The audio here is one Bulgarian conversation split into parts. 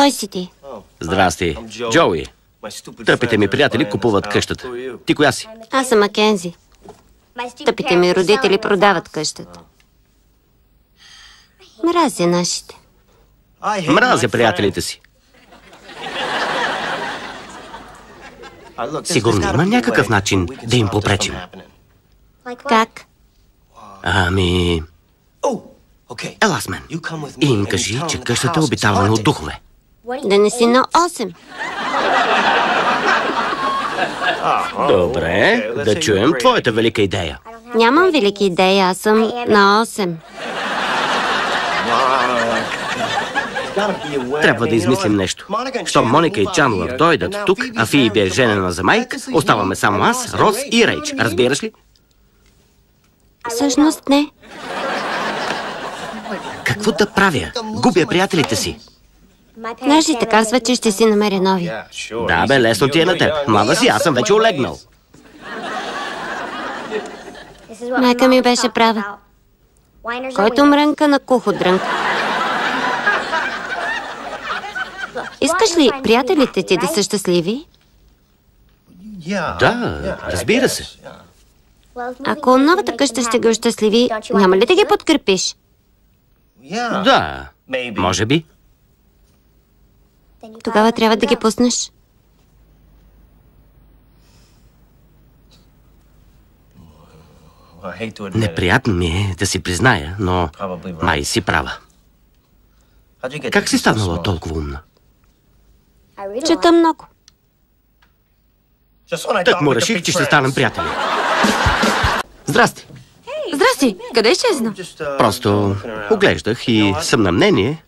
Кой си ти? Здрасти. Джоуи. Тъпите ми приятели купуват къщата. Ти коя си? Аз съм Макензи. Тъпите ми родители продават къщата. Мразя нашите. Мразя приятелите си. Сигурно има някакъв начин да им попречим. Как? Ами... Ела с мен и им кажи, че къщата е обитавана от духове. Да не си на 8. Добре, да чуем твоята велика идея. Нямам велики идеи, аз съм на 8. Трябва да измислим нещо. Щом Моника и Чандлър дойдат тук, а Фиби е женена за Майк, оставаме само аз, Роз и Рейч. Разбираш ли? Всъщност не. Какво да правя? Губя приятелите си. Нашите казват, че ще си намеря нови. Да, бе, лесно ти е на теб. Млада си, аз съм вече олегнал. Майка ми беше права. Който мрънка, на кухо дрънка. Искаш ли приятелите ти да са щастливи? Да, разбира се. Ако новата къща ще ги ощастливи, няма ли да ги подкрепиш? Да, може би. Тогава трябва да ги пуснеш. Неприятно ми е да си призная, но май си права. Как си станала толкова умна? Чета много. Так му реших, че ще станем приятели. Здрасти. Здрасти, къде изчезна? Просто оглеждах и съм на мнение,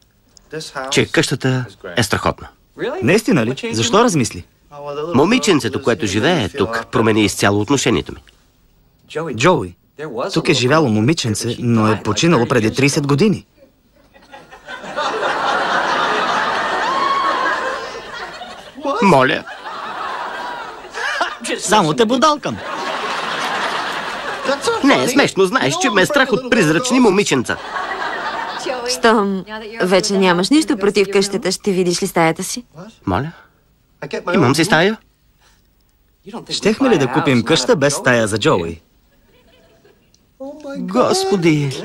че къщата е страхотна. Наистина ли? Защо размисли? Момиченцето, което живее тук, промени изцяло отношението ми. Джоуи, тук е живяло момиченце, но е починало преди 30 години. Моля. Само те бодалкам. Не е смешно, знаеш, че ме е страх от призрачни момиченца. Щом вече нямаш нищо против къщата, ще видиш ли стаята си? Моля? Имам си стая? Щехме ли да купим къща без стая за Джоуи? Господи,